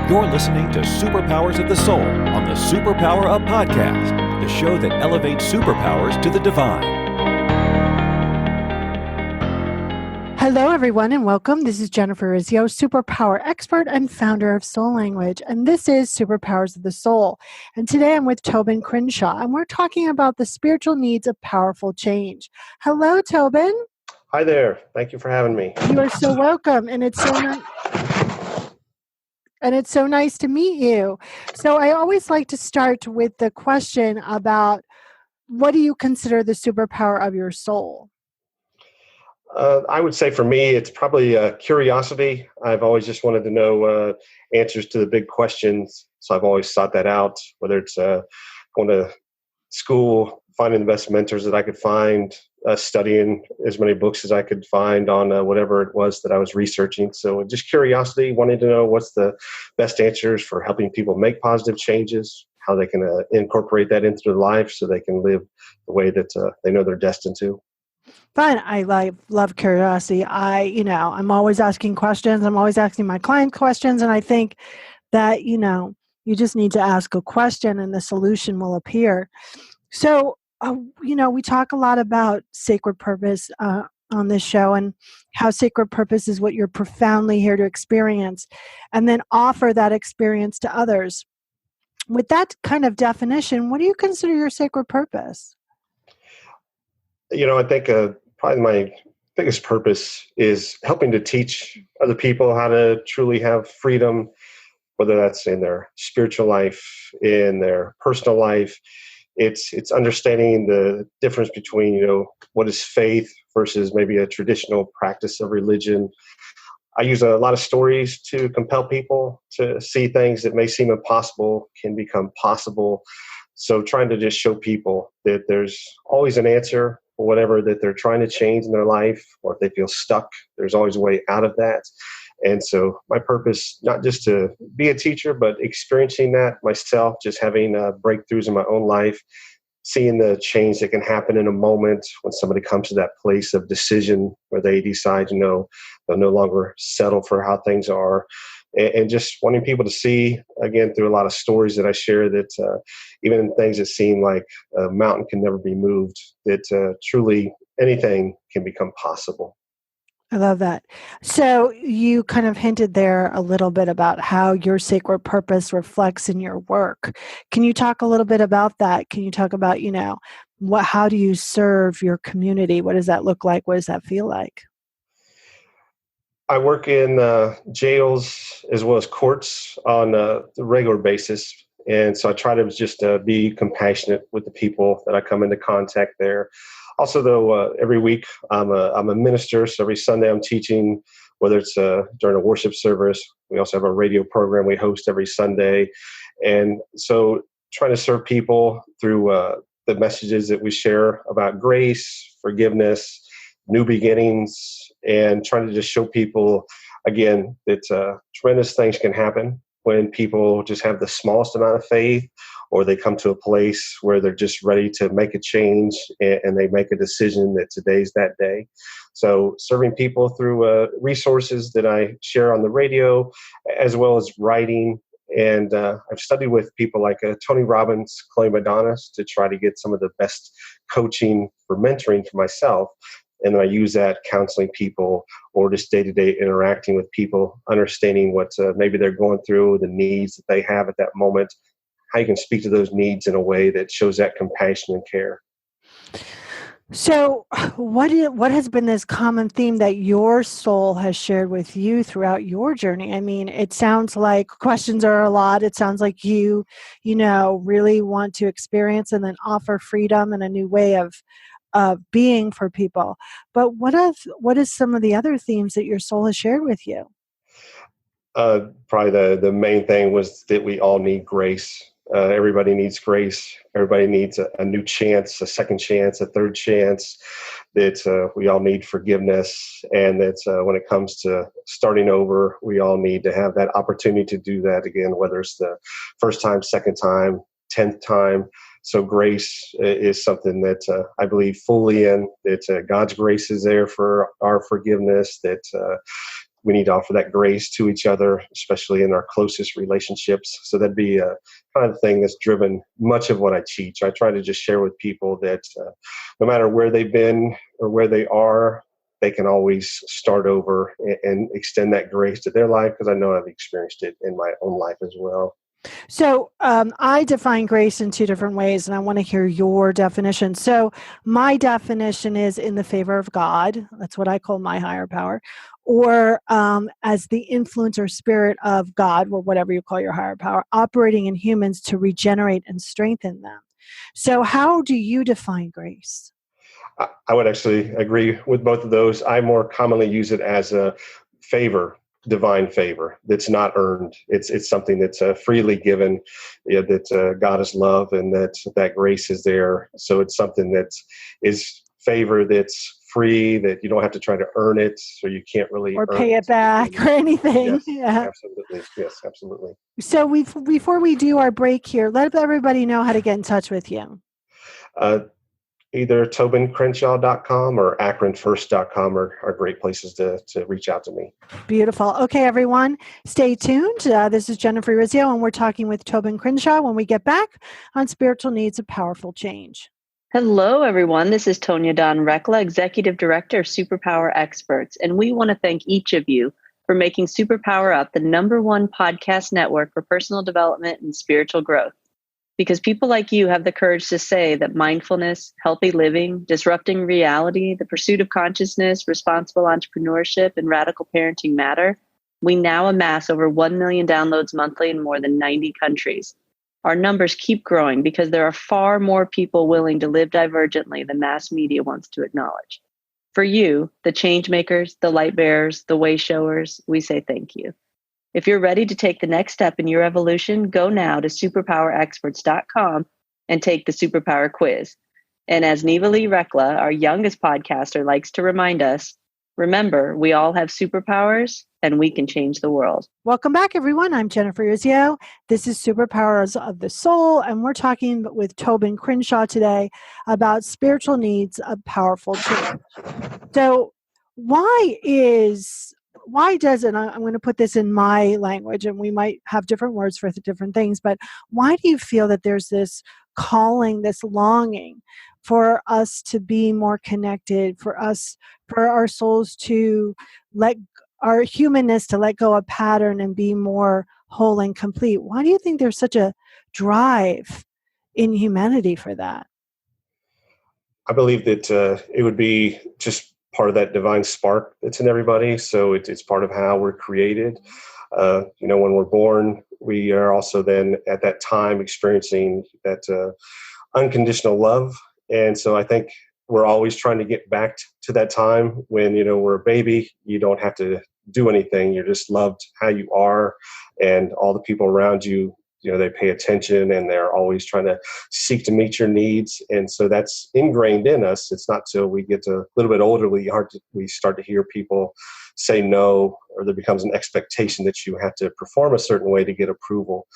You're listening to Superpowers of the Soul on the Superpower Up Podcast, the show that elevates superpowers to the divine. Hello, everyone, and welcome. This is Jennifer Urezzio, superpower expert and founder of Soul Language, and this is Superpowers of the Soul. And today I'm with Tobin Crenshaw, and we're talking about the spiritual needs of powerful change. Hello, Tobin. Hi there. Thank you for having me. You are so welcome, and it's so nice to meet you. So I always like to start with the question about, what do you consider the superpower of your soul? I would say for me, it's probably curiosity. I've always just wanted to know answers to the big questions. So I've always sought that out, whether it's going to school, finding the best mentors that I could find, studying as many books as I could find on whatever it was that I was researching. So just curiosity, wanting to know what's the best answers for helping people make positive changes, how they can incorporate that into their life so they can live the way that they know they're destined to. Fun. I love curiosity. I'm always asking questions. I'm always asking my clients questions. And I think that, you just need to ask a question and the solution will appear. So, we talk a lot about sacred purpose on this show, and how sacred purpose is what you're profoundly here to experience and then offer that experience to others. With that kind of definition, what do you consider your sacred purpose? I think probably my biggest purpose is helping to teach other people how to truly have freedom, whether that's in their spiritual life, in their personal life. It's understanding the difference between, what is faith versus maybe a traditional practice of religion. I use a lot of stories to compel people to see things that may seem impossible can become possible. So trying to just show people that there's always an answer for whatever that they're trying to change in their life, or if they feel stuck, there's always a way out of that. And so my purpose, not just to be a teacher, but experiencing that myself, just having breakthroughs in my own life, seeing the change that can happen in a moment when somebody comes to that place of decision where they decide, they'll no longer settle for how things are. And just wanting people to see, again, through a lot of stories that I share, that even things that seem like a mountain can never be moved, that truly anything can become possible. I love that. So you kind of hinted there a little bit about how your sacred purpose reflects in your work. Can you talk a little bit about that? Can you talk about, how do you serve your community? What does that look like? What does that feel like? I work in jails as well as courts on a regular basis. And so I try to just be compassionate with the people that I come into contact there. Also, though, every week I'm a minister, so every Sunday I'm teaching, whether it's during a worship service. We also have a radio program we host every Sunday. And so trying to serve people through the messages that we share about grace, forgiveness, new beginnings, and trying to just show people, again, that tremendous things can happen when people just have the smallest amount of faith, or they come to a place where they're just ready to make a change and they make a decision that today's that day. So serving people through resources that I share on the radio, as well as writing. And I've studied with people like Tony Robbins, Chloe Madonis, to try to get some of the best coaching for mentoring for myself. And then I use that counseling people, or just day-to-day interacting with people, understanding what maybe they're going through, the needs that they have at that moment, how you can speak to those needs in a way that shows that compassion and care. So what has been this common theme that your soul has shared with you throughout your journey? I mean, it sounds like questions are a lot. It sounds like you really want to experience and then offer freedom and a new way of being for people. But what is some of the other themes that your soul has shared with you? Probably the main thing was that we all need grace. Everybody needs grace. Everybody needs a new chance, a second chance, a third chance. That we all need forgiveness, and that when it comes to starting over, we all need to have that opportunity to do that again, whether it's the first time, second time, 10th time. So grace is something that I believe fully in, that God's grace is there for our forgiveness, that we need to offer that grace to each other, especially in our closest relationships. So that'd be kind of the thing that's driven much of what I teach. I try to just share with people that no matter where they've been or where they are, they can always start over and extend that grace to their life, because I know I've experienced it in my own life as well. So I define grace in two different ways, and I want to hear your definition. So my definition is in the favor of God. That's what I call my higher power, or as the influence or spirit of God, or whatever you call your higher power, operating in humans to regenerate and strengthen them. So how do you define grace? I would actually agree with both of those. I more commonly use it as a favor, divine favor that's not earned. It's something that's freely given, that God is love, and that grace is there. So it's something that is favor that's free, that you don't have to try to earn it, so you can't really Or earn pay it back or anything. Yes, Yeah. absolutely. Yes, absolutely. So before we do our break here, let everybody know how to get in touch with you. Either TobinCrenshaw.com or AkronFirst.com are great places to reach out to me. Beautiful. Okay, everyone, stay tuned. This is Jennifer Urezzio, and we're talking with Tobin Crenshaw when we get back on Spiritual Needs of Powerful Change. Hello, everyone. This is Tonya Don Rekla, Executive Director of SuperPower Experts, and we want to thank each of you for making SuperPower Up the #1 podcast network for personal development and spiritual growth. Because people like you have the courage to say that mindfulness, healthy living, disrupting reality, the pursuit of consciousness, responsible entrepreneurship, and radical parenting matter, we now amass over 1 million downloads monthly in more than 90 countries. Our numbers keep growing because there are far more people willing to live divergently than mass media wants to acknowledge. For you, the change makers, the light bearers, the way showers, we say thank you. If you're ready to take the next step in your evolution, go now to superpowerexperts.com and take the Superpower quiz. And as Neva Lee Rekla, our youngest podcaster, likes to remind us, remember, we all have superpowers and we can change the world. Welcome back, everyone. I'm Jennifer Urezzio. This is Superpowers of the Soul, and we're talking with Tobin Crenshaw today about spiritual needs of powerful change. So why does it, I'm going to put this in my language, and we might have different words for different things, but why do you feel that there's this calling, this longing for us to be more connected, for our souls to our humanness to let go of pattern and be more whole and complete? Why do you think there's such a drive in humanity for that? I believe that it would be just part of that divine spark that's in everybody. So it's part of how we're created. When we're born, we are also then at that time experiencing that unconditional love. And so I think we're always trying to get back to that time when, we're a baby. You don't have to do anything. You're just loved how you are. And all the people around you, they pay attention, and they're always trying to seek to meet your needs. And so that's ingrained in us. It's not till we get to a little bit older we start to hear people say no, or there becomes an expectation that you have to perform a certain way to get approval.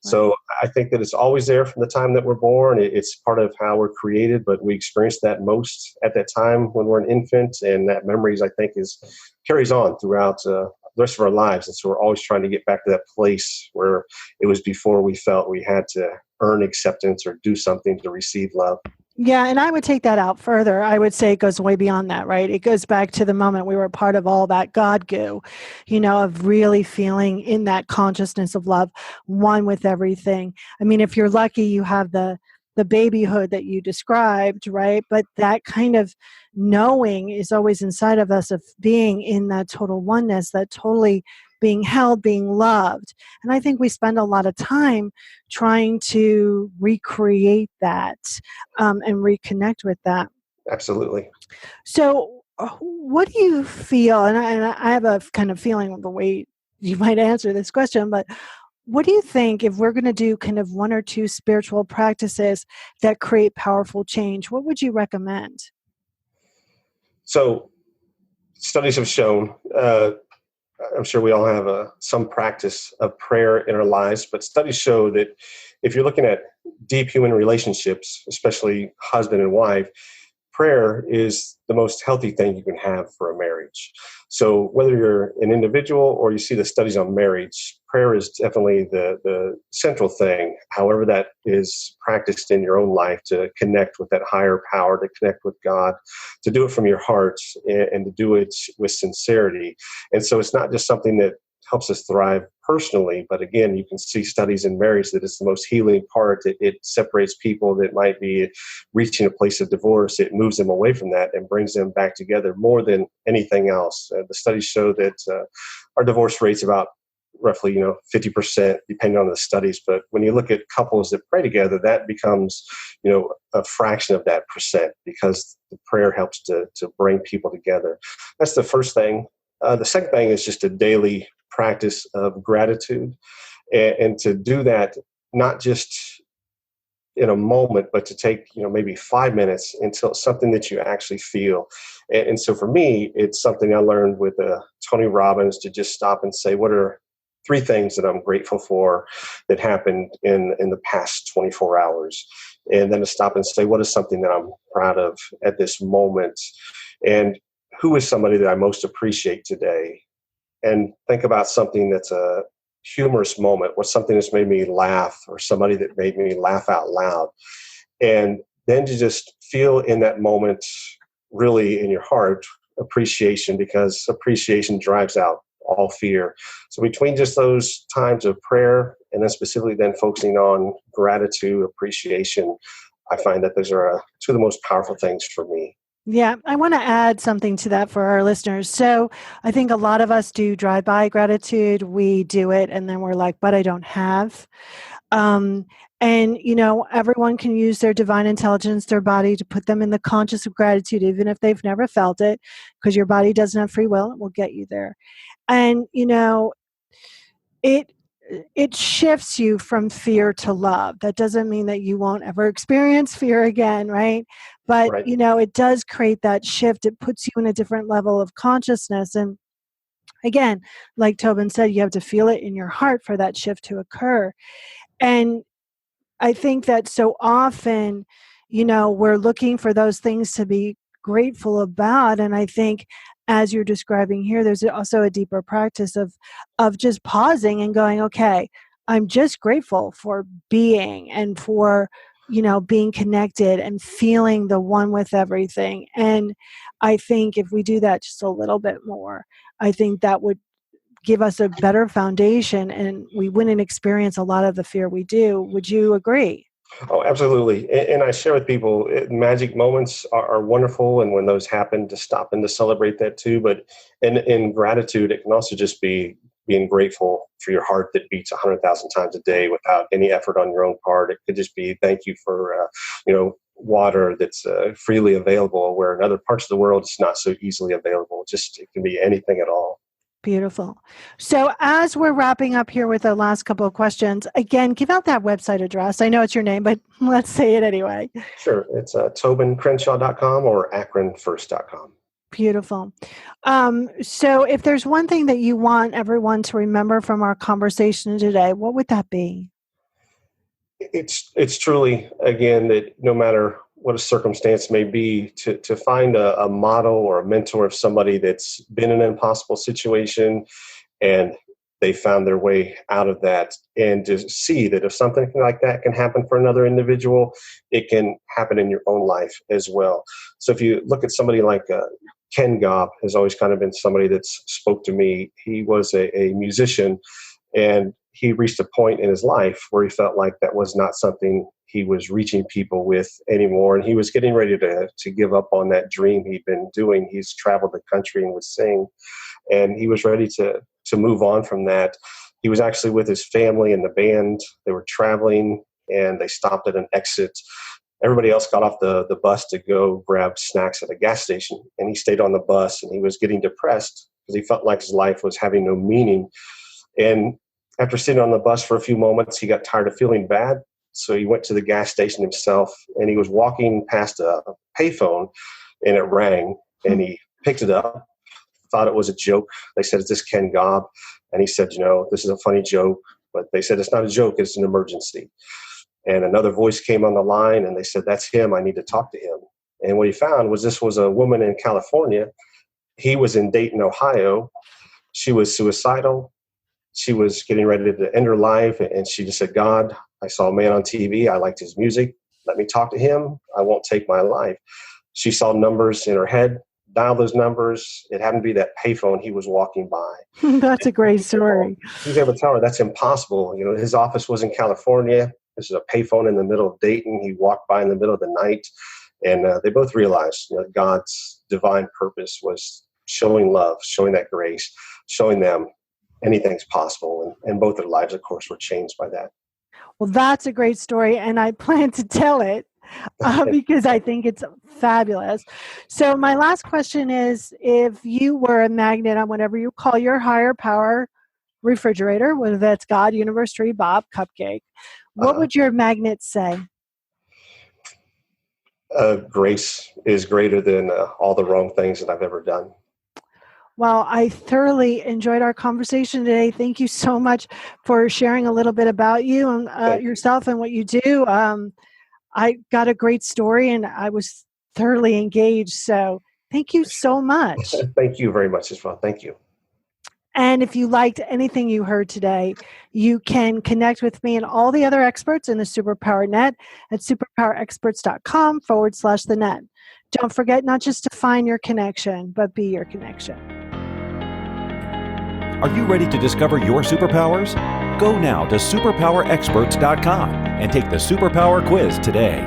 Right. So I think that it's always there from the time that we're born. It's part of how we're created, but we experience that most at that time when we're an infant, and that memories, I think, carries on throughout the rest of our lives. And so we're always trying to get back to that place where it was before we felt we had to earn acceptance or do something to receive love. Yeah, and I would take that out further. I would say it goes way beyond that, right? It goes back to the moment we were part of all that God goo, of really feeling in that consciousness of love, one with everything. I mean, if you're lucky, you have the babyhood that you described, right? But that kind of knowing is always inside of us, of being in that total oneness, that totally being held, being loved. And I think we spend a lot of time trying to recreate that and reconnect with that. Absolutely. So what do you feel, and I have a kind of feeling of the way you might answer this question, but what do you think, if we're going to do kind of one or two spiritual practices that create powerful change, what would you recommend? So studies have shown, I'm sure we all have some practice of prayer in our lives, but studies show that if you're looking at deep human relationships, especially husband and wife, prayer is the most healthy thing you can have for a marriage. So whether you're an individual or you see the studies on marriage, prayer is definitely the central thing. However that is practiced in your own life, to connect with that higher power, to connect with God, to do it from your heart, and to do it with sincerity. And so it's not just something that helps us thrive personally, but again, you can see studies in marriage that it's the most healing part. It separates people that might be reaching a place of divorce. It moves them away from that and brings them back together more than anything else. The studies show that our divorce rate's about roughly 50%, depending on the studies. But when you look at couples that pray together, that becomes a fraction of that percent, because the prayer helps to bring people together. That's the first thing. The second thing is just a daily practice of gratitude, and to do that not just in a moment, but to take maybe 5 minutes until something that you actually feel. And so for me, it's something I learned with Tony Robbins, to just stop and say, what are 3 things that I'm grateful for that happened in the past 24 hours? And then to stop and say, what is something that I'm proud of at this moment? And who is somebody that I most appreciate today? And think about something that's a humorous moment, or something that's made me laugh, or somebody that made me laugh out loud. And then to just feel in that moment, really in your heart, appreciation, because appreciation drives out all fear. So between just those times of prayer, and then specifically then focusing on gratitude, appreciation, I find that those are 2 of the most powerful things for me. Yeah, I want to add something to that for our listeners. So I think a lot of us do drive-by gratitude. We do it and then we're like, but I don't have. And, everyone can use their divine intelligence, their body, to put them in the conscious of gratitude, even if they've never felt it, because your body doesn't have free will. It will get you there. And, it shifts you from fear to love. That doesn't mean that you won't ever experience fear again, right? But, Right. It does create that shift. It puts you in a different level of consciousness. And again, like Tobin said, you have to feel it in your heart for that shift to occur. And I think that so often, we're looking for those things to be grateful about. And I think, as you're describing here, there's also a deeper practice of just pausing and going, okay, I'm just grateful for being, and for, being connected and feeling the one with everything. And I think if we do that just a little bit more, I think that would give us a better foundation, and we wouldn't experience a lot of the fear we do. Would you agree? Oh, absolutely. And I share with people, magic moments are wonderful. And when those happen, to stop and to celebrate that too. But in gratitude, it can also just be being grateful for your heart that beats 100,000 times a day without any effort on your own part. It could just be thank you for, water that's freely available, where in other parts of the world, it's not so easily available. It can be anything at all. Beautiful. So as we're wrapping up here with the last couple of questions, again, give out that website address. I know it's your name, but let's say it anyway. Sure. It's TobinCrenshaw.com or AkronFirst.com. Beautiful. So if there's one thing that you want everyone to remember from our conversation today, what would that be? It's truly, again, that no matter what a circumstance may be, to find a model or a mentor of somebody that's been in an impossible situation and they found their way out of that, and to see that if something like that can happen for another individual, it can happen in your own life as well. So if you look at somebody like Ken Gobb, has always kind of been somebody that's spoke to me. He was a musician, and he reached a point in his life where he felt like that was not something he was reaching people with anymore. And he was getting ready to give up on that dream he'd been doing. He's traveled the country and would sing, and he was ready to move on from that. He was actually with his family and the band. They were traveling, and they stopped at an exit. Everybody else got off the bus to go grab snacks at a gas station, and he stayed on the bus, and he was getting depressed because he felt like his life was having no meaning. And after sitting on the bus for a few moments, he got tired of feeling bad. So he went to the gas station himself, and he was walking past a payphone, and it rang, and he picked it up, thought it was a joke. They said, "Is this Ken Gobb?" And he said, "This is a funny joke." But they said, "It's not a joke, it's an emergency." And another voice came on the line, and they said, "That's him. I need to talk to him." And what he found was this was a woman in California. He was in Dayton, Ohio. She was suicidal. She was getting ready to end her life. And she just said, God, I saw a man on TV. I liked his music. Let me talk to him. I won't take my life. She saw numbers in her head, dial those numbers. It happened to be that payphone he was walking by. That's a great story. He was able to tell her that's impossible. You know, his office was in California. This is a payphone in the middle of Dayton. He walked by in the middle of the night. And they both realized, you know, God's divine purpose was showing love, showing that grace, showing them anything's possible. And both their lives, of course, were changed by that. Well, that's a great story, and I plan to tell it because I think it's fabulous. So my last question is, if you were a magnet on whatever you call your higher power refrigerator, whether that's God, universe, tree, Bob, cupcake, what would your magnet say? Grace is greater than all the wrong things that I've ever done. Well, I thoroughly enjoyed our conversation today. Thank you so much for sharing a little bit about you and yourself and what you do. I got a great story and I was thoroughly engaged. So thank you so much. Thank you very much as well. Thank you. And if you liked anything you heard today, you can connect with me and all the other experts in the Superpower Net at superpowerexperts.com/the net. Don't forget not just to find your connection, but be your connection. Are you ready to discover your superpowers? Go now to superpowerexperts.com and take the Superpower Quiz today.